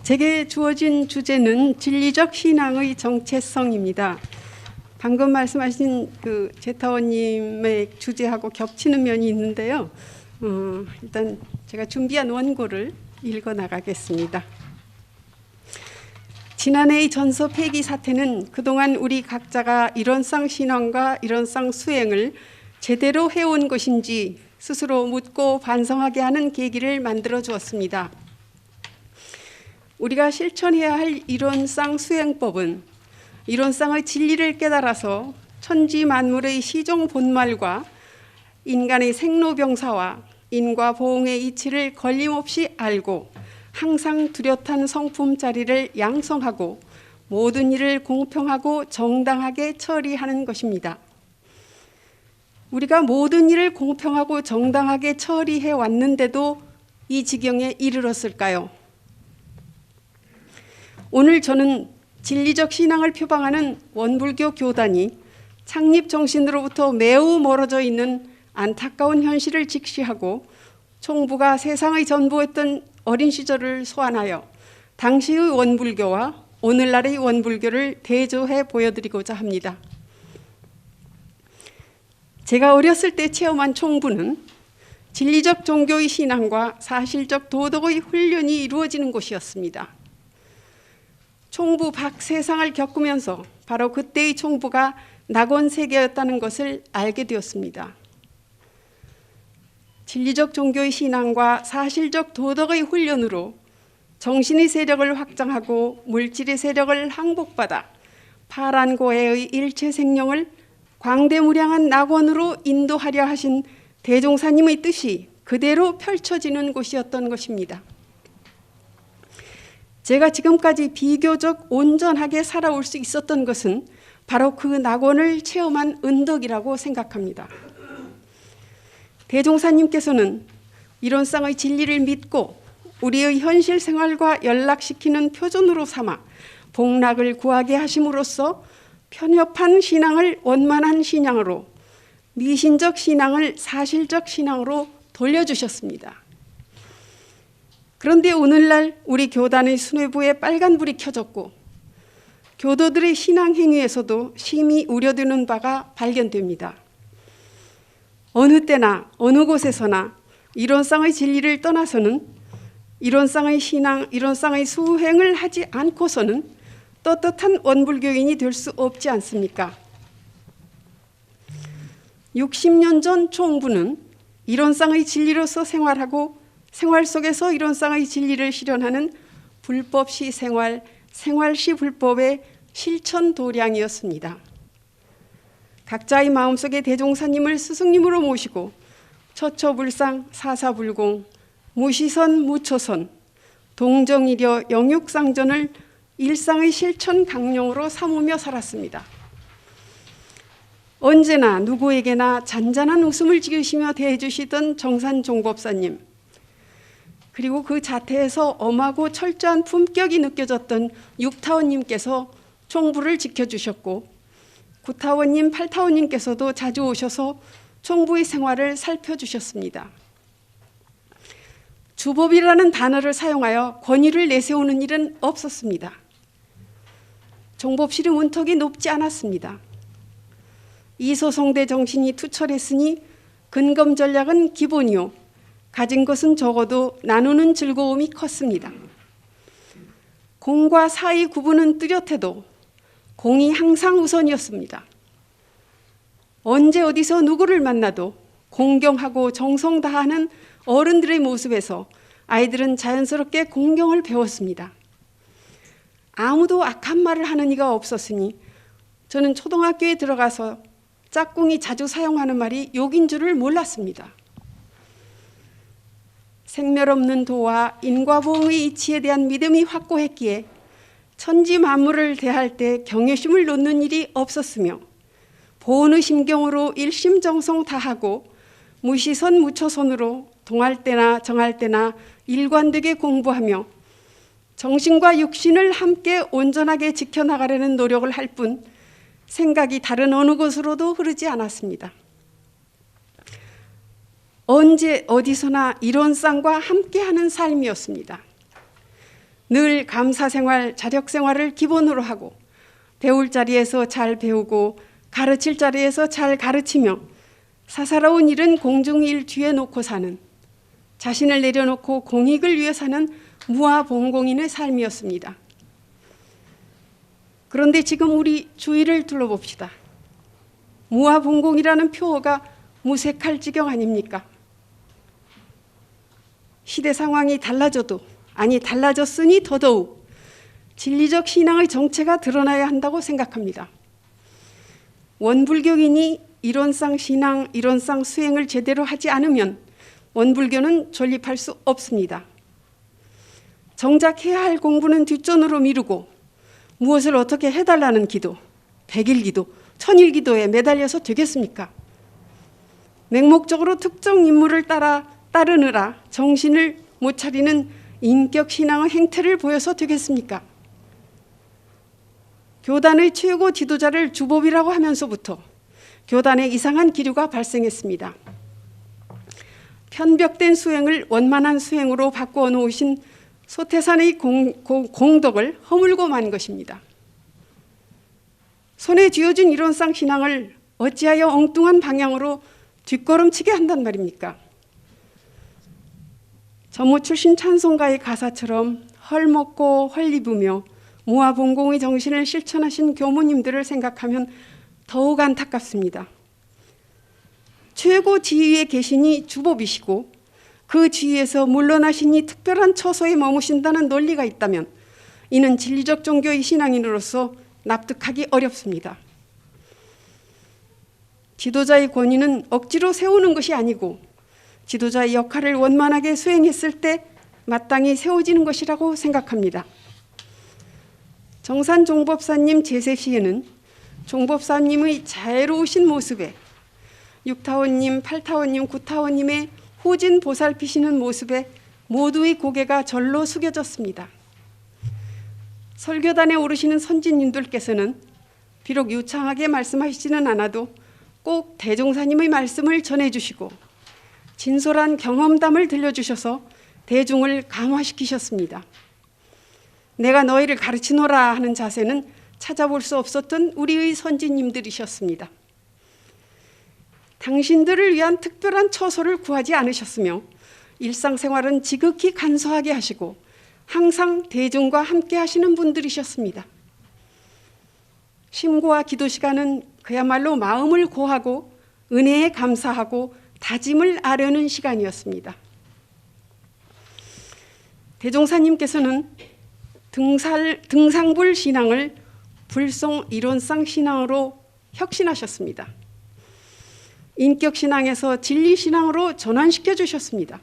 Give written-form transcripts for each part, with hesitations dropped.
제게 주어진 주제는 진리적 신앙의 정체성입니다. 방금 말씀하신 그 제타원님의 주제하고 겹치는 면이 있는데요. 일단 제가 준비한 원고를 읽어 나가겠습니다. 지난해의 전서 폐기 사태는 그동안 우리 각자가 이론상 신앙과 이론상 수행을 제대로 해온 것인지 스스로 묻고 반성하게 하는 계기를 만들어 주었습니다. 우리가 실천해야 할 이론상 수행법은 이론상의 진리를 깨달아서 천지 만물의 시종 본말과 인간의 생로병사와 인과 보응의 이치를 걸림없이 알고 항상 뚜렷한 성품 자리를 양성하고 모든 일을 공평하고 정당하게 처리하는 것입니다. 우리가 모든 일을 공평하고 정당하게 처리해 왔는데도 이 지경에 이르렀을까요? 오늘 저는 진리적 신앙을 표방하는 원불교 교단이 창립 정신으로부터 매우 멀어져 있는 안타까운 현실을 직시하고 총부가 세상의 전부였던 어린 시절을 소환하여 당시의 원불교와 오늘날의 원불교를 대조해 보여드리고자 합니다. 제가 어렸을 때 체험한 총부는 진리적 종교의 신앙과 사실적 도덕의 훈련이 이루어지는 곳이었습니다. 총부 밖 세상을 겪으면서 바로 그때의 총부가 낙원 세계였다는 것을 알게 되었습니다. 진리적 종교의 신앙과 사실적 도덕의 훈련으로 정신의 세력을 확장하고 물질의 세력을 항복받아 파란 고해의 일체 생명을 광대무량한 낙원으로 인도하려 하신 대종사님의 뜻이 그대로 펼쳐지는 곳이었던 것입니다. 제가 지금까지 비교적 온전하게 살아올 수 있었던 것은 바로 그 낙원을 체험한 은덕이라고 생각합니다. 대종사님께서는 이론상의 진리를 믿고 우리의 현실 생활과 연락시키는 표준으로 삼아 복락을 구하게 하심으로써 편협한 신앙을 원만한 신앙으로, 미신적 신앙을 사실적 신앙으로 돌려주셨습니다. 그런데 오늘날 우리 교단의 수뇌부에 빨간불이 켜졌고 교도들의 신앙 행위에서도 심히 우려되는 바가 발견됩니다. 어느 때나 어느 곳에서나 이론상의 진리를 떠나서는 이론상의 신앙, 이론상의 수행을 하지 않고서는 떳떳한 원불교인이 될 수 없지 않습니까? 60년 전 총부는 이론상의 진리로서 생활하고 생활 속에서 이론상의 진리를 실현하는 불법시 생활, 생활시 불법의 실천 도량이었습니다. 각자의 마음속에 대종사님을 스승님으로 모시고 처처불상, 사사불공, 무시선, 무초선, 동정이려, 영육상전을 일상의 실천 강령으로 삼으며 살았습니다. 언제나 누구에게나 잔잔한 웃음을 지으시며 대해주시던 정산종법사님, 그리고 그 자태에서 엄하고 철저한 품격이 느껴졌던 6타원님께서 총부를 지켜주셨고 9타원님, 8타원님께서도 자주 오셔서 총부의 생활을 살펴주셨습니다. 주법이라는 단어를 사용하여 권위를 내세우는 일은 없었습니다. 종법실의 문턱이 높지 않았습니다. 이소송대 정신이 투철했으니 근검 전략은 기본이요 가진 것은 적어도 나누는 즐거움이 컸습니다. 공과 사의 구분은 뚜렷해도 공이 항상 우선이었습니다. 언제 어디서 누구를 만나도 공경하고 정성 다하는 어른들의 모습에서 아이들은 자연스럽게 공경을 배웠습니다. 아무도 악한 말을 하는 이가 없었으니 저는 초등학교에 들어가서 짝꿍이 자주 사용하는 말이 욕인 줄을 몰랐습니다. 생멸 없는 도와 인과보응의 이치에 대한 믿음이 확고했기에 천지 만물을 대할 때 경외심을 놓는 일이 없었으며 보은의 심경으로 일심정성 다하고 무시선 무초선으로 동할 때나 정할 때나 일관되게 공부하며 정신과 육신을 함께 온전하게 지켜나가려는 노력을 할 뿐 생각이 다른 어느 곳으로도 흐르지 않았습니다. 언제 어디서나 이론상과 함께하는 삶이었습니다. 늘 감사생활, 자력생활을 기본으로 하고 배울 자리에서 잘 배우고 가르칠 자리에서 잘 가르치며 사사로운 일은 공중일 뒤에 놓고 사는, 자신을 내려놓고 공익을 위해 사는 무아봉공인의 삶이었습니다. 그런데 지금 우리 주위를 둘러봅시다. 무아봉공이라는 표어가 무색할 지경 아닙니까? 시대 상황이 달라져도, 아니 달라졌으니 더더욱 진리적 신앙의 정체가 드러나야 한다고 생각합니다. 원불교인이 이론상 신앙, 이론상 수행을 제대로 하지 않으면 원불교는 존립할 수 없습니다. 정작 해야 할 공부는 뒷전으로 미루고 무엇을 어떻게 해달라는 기도, 100일 기도, 1000일 기도에 매달려서 되겠습니까? 맹목적으로 특정 인물을 따르느라 정신을 못 차리는 인격 신앙의 행태를 보여서 되겠습니까? 교단의 최고 지도자를 주법이라고 하면서부터 교단에 이상한 기류가 발생했습니다. 편벽된 수행을 원만한 수행으로 바꾸어 놓으신 소태산의 공덕을 허물고 만 것입니다. 손에 쥐어진 이론상 신앙을 어찌하여 엉뚱한 방향으로 뒷걸음치게 한단 말입니까? 전무 출신 찬송가의 가사처럼 헐먹고 헐입으며 무아봉공의 정신을 실천하신 교무님들을 생각하면 더욱 안타깝습니다. 최고 지위에 계시니 주법이시고 그 지위에서 물러나시니 특별한 처소에 머무신다는 논리가 있다면 이는 진리적 종교의 신앙인으로서 납득하기 어렵습니다. 지도자의 권위는 억지로 세우는 것이 아니고 지도자의 역할을 원만하게 수행했을 때 마땅히 세워지는 것이라고 생각합니다. 정산 종법사님 제세시에는 종법사님의 자애로우신 모습에 육타원님, 팔타원님, 구타원님의 후진 보살피시는 모습에 모두의 고개가 절로 숙여졌습니다. 설교단에 오르시는 선진님들께서는 비록 유창하게 말씀하시지는 않아도 꼭 대종사님의 말씀을 전해주시고 진솔한 경험담을 들려주셔서 대중을 감화시키셨습니다. 내가 너희를 가르치노라 하는 자세는 찾아볼 수 없었던 우리의 선진님들이셨습니다. 당신들을 위한 특별한 처소를 구하지 않으셨으며 일상생활은 지극히 간소하게 하시고 항상 대중과 함께 하시는 분들이셨습니다. 심고와 기도 시간은 그야말로 마음을 고하고 은혜에 감사하고 다짐을 아려는 시간이었습니다. 대종사님께서는 등상불 신앙을 불송 이론상 신앙으로 혁신하셨습니다. 인격신앙에서 진리신앙으로 전환시켜 주셨습니다.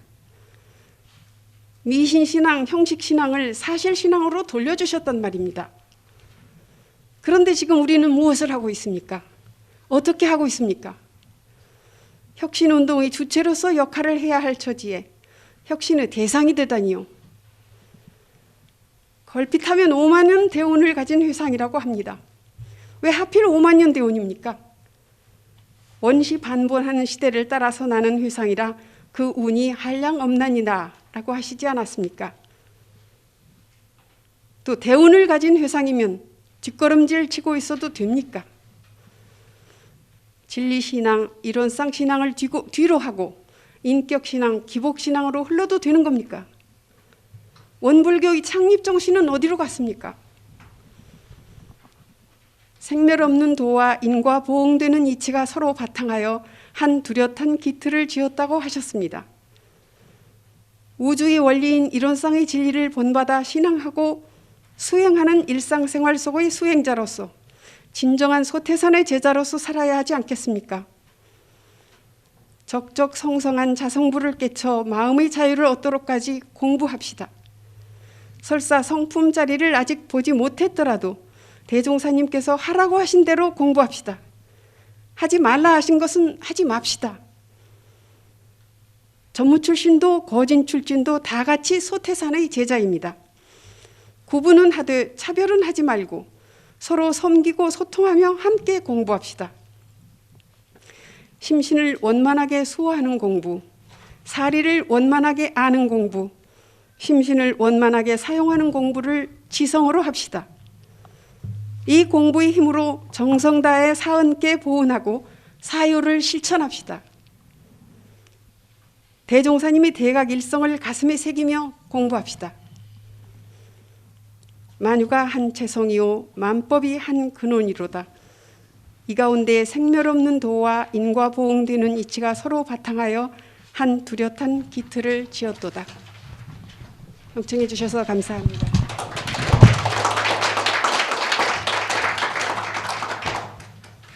미신신앙, 형식신앙을 사실신앙으로 돌려주셨단 말입니다. 그런데 지금 우리는 무엇을 하고 있습니까? 어떻게 하고 있습니까? 혁신운동의 주체로서 역할을 해야 할 처지에 혁신의 대상이 되다니요. 걸핏하면 5만 년 대운을 가진 회상이라고 합니다. 왜 하필 5만 년 대운입니까? 원시 반본하는 시대를 따라서 나는 회상이라 그 운이 한량없나니라 라고 하시지 않았습니까? 또 대운을 가진 회상이면 뒷걸음질 치고 있어도 됩니까? 진리신앙, 이론상 신앙을 뒤로 하고 인격신앙, 기복신앙으로 흘러도 되는 겁니까? 원불교의 창립정신은 어디로 갔습니까? 생멸 없는 도와 인과 보응되는 이치가 서로 바탕하여 한 뚜렷한 기틀을 지었다고 하셨습니다. 우주의 원리인 이론상의 진리를 본받아 신앙하고 수행하는 일상생활 속의 수행자로서 진정한 소태산의 제자로서 살아야 하지 않겠습니까? 적적성성한 자성부를 깨쳐 마음의 자유를 얻도록까지 공부합시다. 설사 성품 자리를 아직 보지 못했더라도 대종사님께서 하라고 하신 대로 공부합시다. 하지 말라 하신 것은 하지 맙시다. 전무 출신도 거진 출신도 다 같이 소태산의 제자입니다. 구분은 하되 차별은 하지 말고 서로 섬기고 소통하며 함께 공부합시다. 심신을 원만하게 수호하는 공부, 사리를 원만하게 아는 공부, 심신을 원만하게 사용하는 공부를 지성으로 합시다. 이 공부의 힘으로 정성 다해 사은께 보은하고 사유를 실천합시다. 대종사님의 대각일성을 가슴에 새기며 공부합시다. 만유가 한 채성이요 만법이 한 근원이로다. 이 가운데 생멸없는 도와 인과 보응되는 이치가 서로 바탕하여 한 뚜렷한 기틀을 지었도다. 경청해 주셔서 감사합니다.